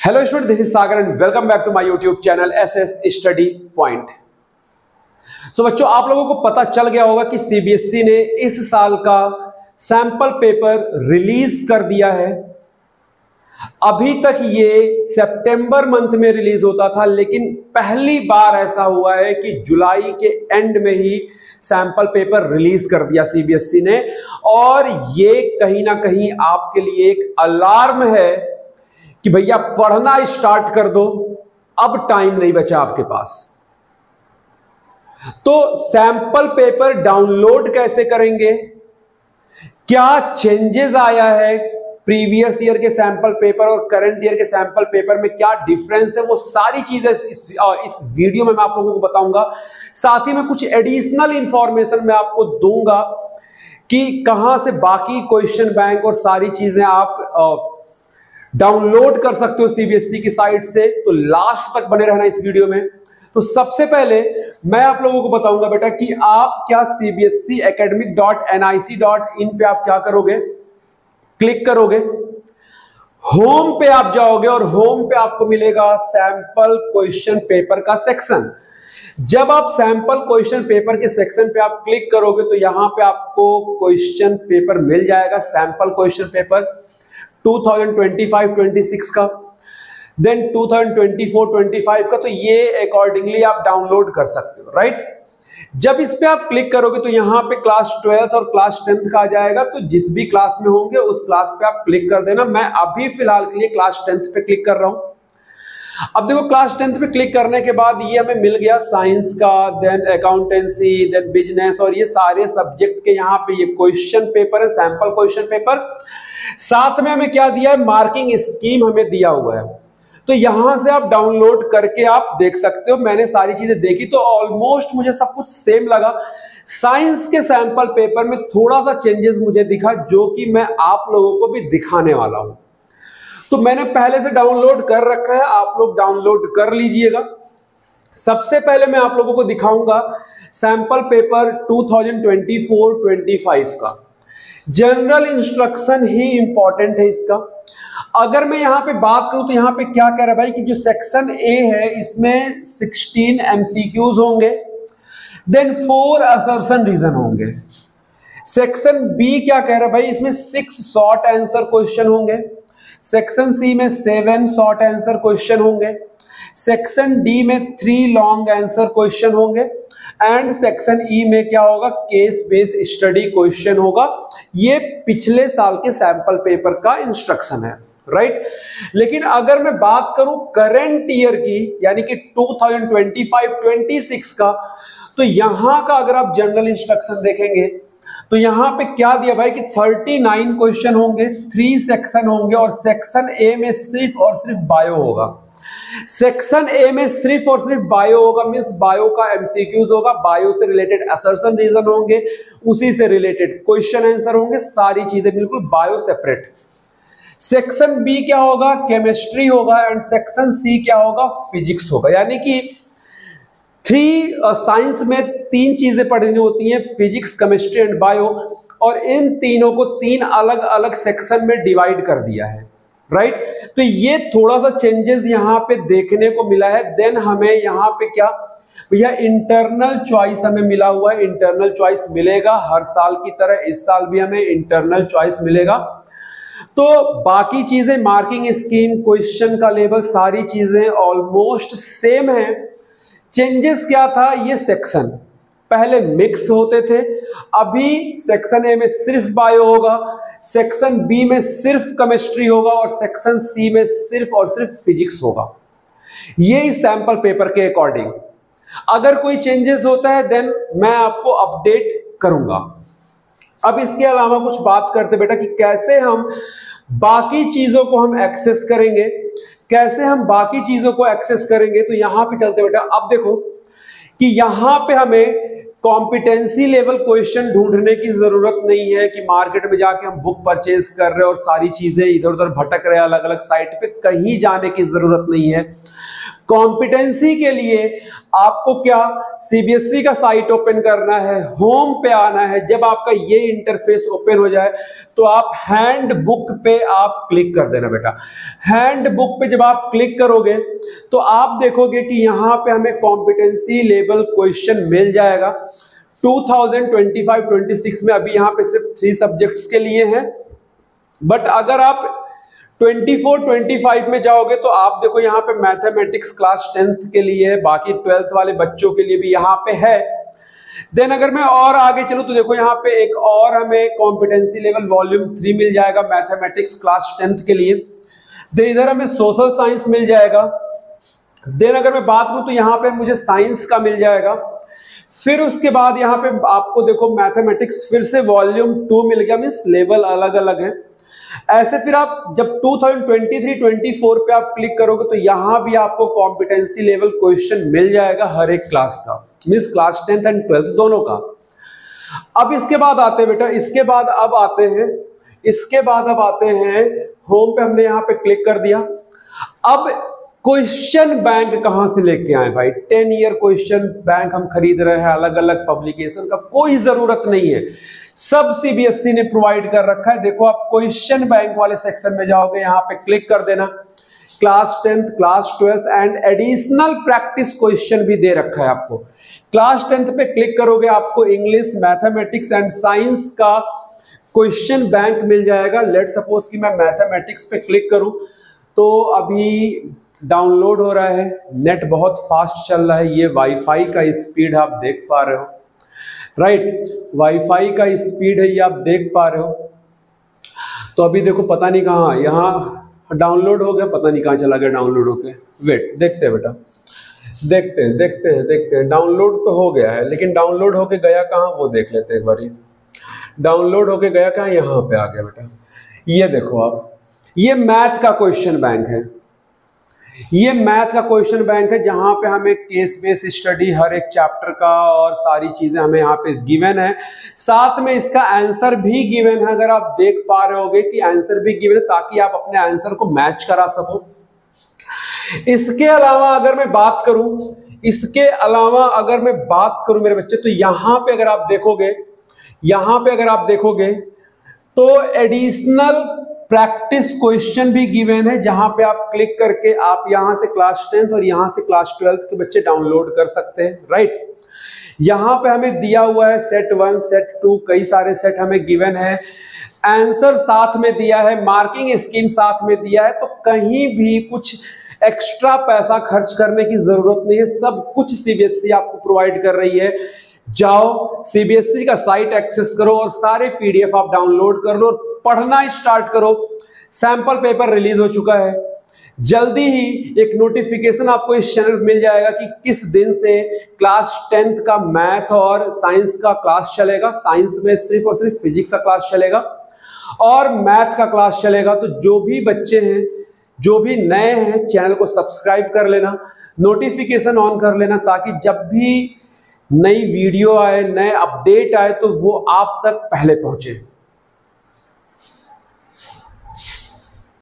Hello student, this is Sagar and welcome back to my YouTube channel SS study point. So बच्चों, आप लोगों को पता चल गया होगा कि सीबीएसई ने इस साल का सैंपल पेपर रिलीज कर दिया है। अभी तक ये सितंबर मंथ में रिलीज होता था, लेकिन पहली बार ऐसा हुआ है कि जुलाई के एंड में ही सैंपल पेपर रिलीज कर दिया सीबीएसई ने। और ये कहीं ना कहीं आपके लिए एक अलार्म है कि भैया पढ़ना स्टार्ट कर दो, अब टाइम नहीं बचा आपके पास। तो सैंपल पेपर डाउनलोड कैसे करेंगे, क्या चेंजेस आया है प्रीवियस ईयर के सैंपल पेपर और करंट ईयर के सैंपल पेपर में, क्या डिफरेंस है, वो सारी चीजें इस वीडियो में मैं आप लोगों को बताऊंगा। साथ ही में कुछ एडिशनल इंफॉर्मेशन मैं आपको दूंगा कि कहां से बाकी क्वेश्चन बैंक और सारी चीजें आप डाउनलोड कर सकते हो सीबीएसई की साइट से। तो लास्ट तक बने रहना इस वीडियो में। तो सबसे पहले मैं आप लोगों को बताऊंगा बेटा कि आप क्या cbseacademic.nic.in पे आप क्या करोगे, क्लिक करोगे, होम पे आप जाओगे और होम पे आपको मिलेगा सैंपल क्वेश्चन पेपर का सेक्शन। जब आप सैंपल क्वेश्चन पेपर के सेक्शन पे आप क्लिक करोगे तो यहां पे आपको क्वेश्चन पेपर मिल जाएगा, सैंपल क्वेश्चन पेपर 2025-26 का, देन 2024-25 का। तो ये अकॉर्डिंगली आप डाउनलोड कर सकते हो, राइट। जब इस पे आप क्लिक करोगे तो यहाँ पे क्लास 12th और क्लास 10th का आ जाएगा। तो जिस भी क्लास में होंगे उस क्लास पे आप क्लिक कर देना। मैं अभी फिलहाल के लिए क्लास 10th पे क्लिक कर रहा हूं। अब देखो, क्लास 10th पे क्लिक करने के बाद ये हमें मिल गया साइंस का, देन अकाउंटेंसी, देन बिजनेस, और ये सारे सब्जेक्ट के यहाँ पे ये क्वेश्चन पेपर है, सैंपल क्वेश्चन पेपर। साथ में हमें क्या दिया है, मार्किंग स्कीम हमें दिया हुआ है। तो यहां से आप डाउनलोड करके आप देख सकते हो। मैंने सारी चीजें देखी तो ऑलमोस्ट मुझे सब कुछ सेम लगा। साइंस के सैंपल पेपर में थोड़ा सा चेंजेस मुझे दिखा, जो कि मैं आप लोगों को भी दिखाने वाला हूं। तो मैंने पहले से डाउनलोड कर रखा है, आप लोग डाउनलोड कर लीजिएगा। सबसे पहले मैं आप लोगों को दिखाऊंगा सैंपल पेपर 2024-25 का। जनरल इंस्ट्रक्शन ही इंपॉर्टेंट है इसका। अगर मैं यहां पे बात करूं तो यहां पे क्या कह रहा है भाई कि जो सेक्शन ए है इसमें 16 एमसीक्यूज होंगे, देन 4 असर्शन रीजन होंगे। सेक्शन बी क्या कह रहा है भाई, इसमें 6 शॉर्ट आंसर क्वेश्चन होंगे। सेक्शन सी में 7 शॉर्ट आंसर क्वेश्चन होंगे। सेक्शन डी में 3 लॉन्ग आंसर क्वेश्चन होंगे। एंड सेक्शन ई में क्या होगा, केस बेस्ड स्टडी क्वेश्चन होगा। ये पिछले साल के सैंपल पेपर का इंस्ट्रक्शन है, राइट। लेकिन अगर मैं बात करूं करंट ईयर की, यानी कि 2025-26 का, तो यहां का अगर आप जनरल इंस्ट्रक्शन देखेंगे तो यहां पे क्या दिया भाई कि 39 क्वेश्चन होंगे, 3 सेक्शन होंगे, और सेक्शन ए में सिर्फ और सिर्फ बायो होगा। सेक्शन ए में सिर्फ और सिर्फ बायो होगा, मींस बायो का एमसीक्यूज होगा, बायो से रिलेटेड असर्शन रीजन होंगे, उसी से रिलेटेड क्वेश्चन आंसर होंगे, सारी चीजें बिल्कुल बायो सेपरेट। सेक्शन बी क्या होगा, केमिस्ट्री होगा, एंड सेक्शन सी क्या होगा, फिजिक्स होगा। यानी कि साइंस में 3 चीजें पढ़नी होती हैं, फिजिक्स, केमिस्ट्री एंड बायो, और इन तीनों को 3 अलग अलग सेक्शन में डिवाइड कर दिया है, राइट। तो ये थोड़ा सा चेंजेस यहां पे देखने को मिला है। देन हमें यहां पे क्या भैया, इंटरनल चॉइस हमें मिला हुआ है। इंटरनल चॉइस मिलेगा हर साल की तरह, इस साल भी हमें इंटरनल चॉइस मिलेगा। तो बाकी चीजें, मार्किंग स्कीम, क्वेश्चन का लेवल, सारी चीजें ऑलमोस्ट सेम है। चेंजेस क्या था, ये सेक्शन पहले मिक्स होते थे, अभी सेक्शन ए में सिर्फ बायो होगा, सेक्शन बी में सिर्फ केमिस्ट्री होगा, और सेक्शन सी में सिर्फ और सिर्फ फिजिक्स होगा। ये इस सैंपल पेपर के अकॉर्डिंग। अगर कोई चेंजेस होता है देन मैं आपको अपडेट करूंगा। अब इसके अलावा कुछ बात करते बेटा कि कैसे हम बाकी चीजों को हम एक्सेस करेंगे, कैसे हम बाकी चीजों को एक्सेस करेंगे। तो यहां पे चलते बेटा। अब देखो कि यहां पे हमें कॉम्पिटेंसी लेवल क्वेश्चन ढूंढने की जरूरत नहीं है कि मार्केट में जाके हम बुक परचेज कर रहे हैं और सारी चीजें इधर उधर भटक रहे हैं अलग अलग साइट पे, कहीं जाने की जरूरत नहीं है। कॉम्पिटेंसी के लिए आपको क्या सीबीएसई का साइट ओपन करना है, होम पे आना है। जब आपका ये इंटरफेस ओपन हो जाए तो आप हैंड बुक पे आप क्लिक कर देना बेटा। हैंड बुक पे जब आप क्लिक करोगे तो आप देखोगे कि यहाँ पे हमें कॉम्पिटेंसी लेवल क्वेश्चन मिल जाएगा 2025-26 में। अभी यहाँ पे सिर्फ 3 सब्जेक्ट्स के लिए है, बट अगर आप 24-25 में जाओगे तो आप देखो यहाँ पे मैथमेटिक्स क्लास 10th के लिए है, बाकी 12th वाले बच्चों के लिए भी यहाँ पे है। देन अगर मैं और आगे चलूं तो देखो यहाँ पे एक और हमें कॉम्पिटेंसी लेवल वॉल्यूम 3 मिल जाएगा मैथमेटिक्स क्लास 10th के लिए। देन इधर हमें सोशल साइंस मिल जाएगा। देन अगर मैं बात करूं तो यहाँ पे मुझे साइंस का मिल जाएगा। फिर उसके बाद यहाँ पे आपको देखो मैथमेटिक्स फिर से वॉल्यूम 2 मिल गया, मीन्स लेवल अलग अलग है। ऐसे फिर आप जब 2023-24 पे आप क्लिक करोगे तो यहां भी आपको कॉम्पिटेंसी लेवल क्वेश्चन मिल जाएगा हर एक क्लास का, means class 10th and 12th दोनों का। अब इसके बाद आते हैं बेटा, इसके बाद अब आते हैं होम पे। हमने यहां पे क्लिक कर दिया। अब क्वेश्चन बैंक कहां से लेके आए भाई? 10 ईयर क्वेश्चन बैंक हम खरीद रहे हैं अलग अलग पब्लिकेशन का, कोई जरूरत नहीं है, सब सीबीएसई ने प्रोवाइड कर रखा है। देखो आप क्वेश्चन बैंक वाले सेक्शन में जाओगे, यहां पे क्लिक कर देना, class 10th class 12th and additional practice question भी दे रखा है आपको। क्लास 10th पे क्लिक करोगे आपको इंग्लिश, मैथमेटिक्स एंड साइंस का क्वेश्चन बैंक मिल जाएगा। लेट सपोज कि मैं मैथमेटिक्स पे क्लिक करूं तो अभी डाउनलोड हो रहा है, नेट बहुत फास्ट चल रहा है। ये वाईफाई का स्पीड आप देख पा रहे हो, राइट, वाईफाई का स्पीड है, ये आप देख पा रहे हो। तो अभी देखो पता नहीं कहाँ, यहाँ डाउनलोड हो गया, पता नहीं कहाँ चला गया डाउनलोड होके। वेट, देखते हैं बेटा, देखते हैं। डाउनलोड तो हो गया है, लेकिन डाउनलोड होके गया कहाँ वो देख लेते हैं एक बार। डाउनलोड होके गया कहाँ? यहाँ पे आ गया बेटा। ये देखो आप, ये मैथ का क्वेश्चन बैंक है, ये मैथ का क्वेश्चन बैंक है जहां पे हमें केस बेस स्टडी हर एक चैप्टर का और सारी चीजें हमें यहाँ पे गिवन है, साथ में इसका आंसर भी गिवन है। अगर आप देख पा रहे होगे कि आंसर भी गिवन है ताकि आप अपने आंसर को मैच करा सको। इसके अलावा अगर मैं बात करूं मेरे बच्चे, तो यहां पे अगर आप देखोगे तो एडिशनल प्रैक्टिस क्वेश्चन भी गिवन है, जहां पे आप क्लिक करके आप यहां से क्लास 10th और यहां से क्लास 12th के बच्चे डाउनलोड कर सकते हैं, राइट। यहां पे हमें दिया हुआ है सेट 1 सेट 2, कई सारे सेट हमें गिवन है, आंसर साथ में दिया है, मार्किंग स्कीम साथ में दिया है। तो कहीं भी कुछ एक्स्ट्रा पैसा खर्च करने की जरूरत नहीं है, सब कुछ सीबीएसई आपको प्रोवाइड कर रही है। जाओ सीबीएसई का साइट एक्सेस करो और सारे पीडीएफ आप डाउनलोड कर लो, पढ़ना स्टार्ट करो। सैंपल पेपर रिलीज हो चुका है, जल्दी ही एक नोटिफिकेशन आपको इस चैनल पर मिल जाएगा कि किस दिन से क्लास 10th का मैथ और साइंस का क्लास चलेगा। साइंस में सिर्फ और सिर्फ फिजिक्स का क्लास चलेगा और मैथ का क्लास चलेगा। तो जो भी बच्चे हैं, जो भी नए हैं, चैनल को सब्सक्राइब कर लेना, नोटिफिकेशन ऑन कर लेना, ताकि जब भी नई वीडियो आए, नए अपडेट आए तो वो आप तक पहले पहुंचे।